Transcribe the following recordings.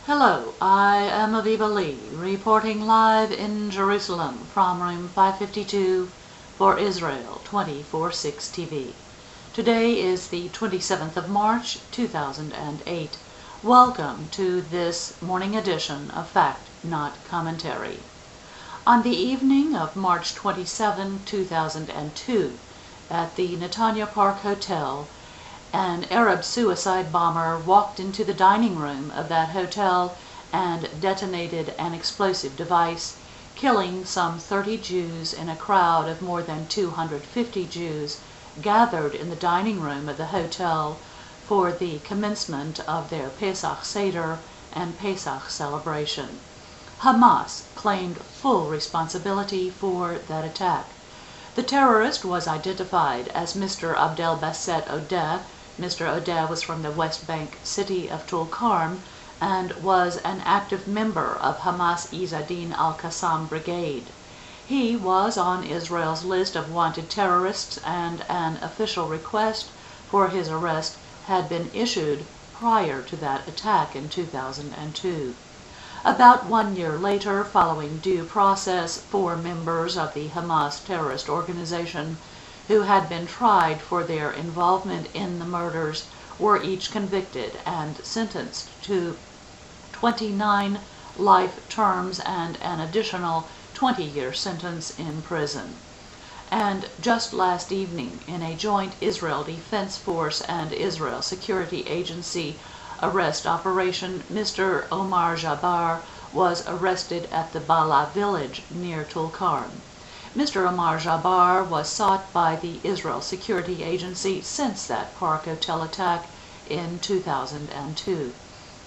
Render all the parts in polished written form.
Hello, I am Aviva Lee, reporting live in Jerusalem from room 552 for Israel 24/6 TV. Today is the 27th of March, 2008. Welcome to this morning edition of Fact Not Commentary. On the evening of March 27, 2002, at the Netanya Park Hotel, an Arab suicide bomber walked into the dining room of that hotel and detonated an explosive device, killing some 30 Jews in a crowd of more than 250 Jews gathered in the dining room of the hotel for the commencement of their Pesach Seder and Pesach celebration. Hamas claimed full responsibility for that attack. The terrorist was identified as Mr. Abdel Basset Odeh. Mr. Odeh was from the West Bank city of Tulkarm and was an active member of Hamas Izzadin al-Qassam Brigade. He was on Israel's list of wanted terrorists, and an official request for his arrest had been issued prior to that attack in 2002. About 1 year later, following due process, 4 members of the Hamas terrorist organization who had been tried for their involvement in the murders were each convicted and sentenced to 29 life terms and an additional 20-year sentence in prison. And just last evening, in a joint Israel Defense Force and Israel Security Agency arrest operation, Mr. Omar Jabar was arrested at the Bala village near Tulkarm. Mr. Omar Jabar was sought by the Israel Security Agency since that Park Hotel attack in 2002.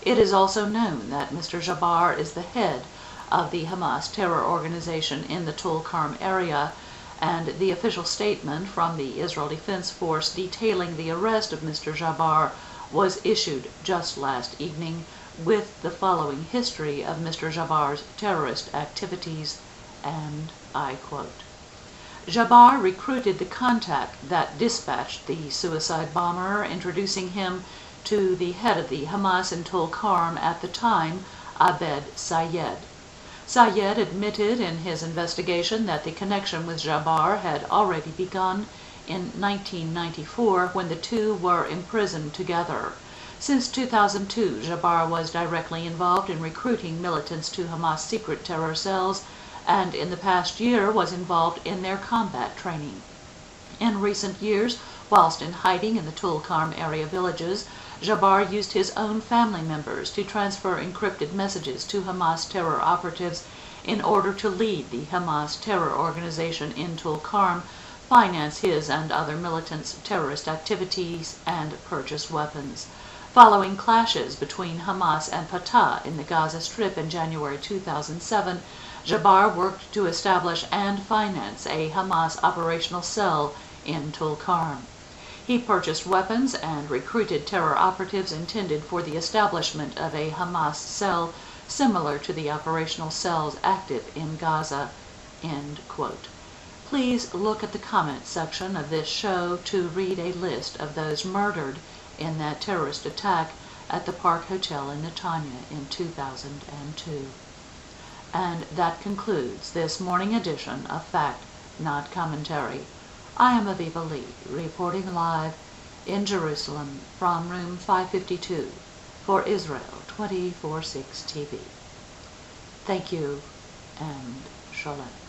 It is also known that Mr. Jabar is the head of the Hamas terror organization in the Tulkarm area, and the official statement from the Israel Defense Force detailing the arrest of Mr. Jabar was issued just last evening with the following history of Mr. Jabar's terrorist activities, and I quote, "Jabar recruited the contact that dispatched the suicide bomber, introducing him to the head of the Hamas in Tulkarm at the time, Abed Sayed. Sayed admitted in his investigation that the connection with Jabar had already begun in 1994 when the two were imprisoned together. Since 2002, Jabar was directly involved in recruiting militants to Hamas secret terror cells, and in the past year was involved in their combat training. In recent years, whilst in hiding in the Tulkarm area villages, Jabar used his own family members to transfer encrypted messages to Hamas terror operatives in order to lead the Hamas terror organization in Tulkarm, finance his and other militants' terrorist activities, and purchase weapons. Following clashes between Hamas and Fatah in the Gaza Strip in January 2007, Jabar worked to establish and finance a Hamas operational cell in Tulkarm. He purchased weapons and recruited terror operatives intended for the establishment of a Hamas cell similar to the operational cells active in Gaza." End quote. Please look at the comment section of this show to read a list of those murdered in that terrorist attack at the Park Hotel in Netanya in 2002. And that concludes this morning edition of Fact Not Commentary. I am Aviva Lee, reporting live in Jerusalem from room 552 for Israel 24/6 TV. Thank you, and shalom.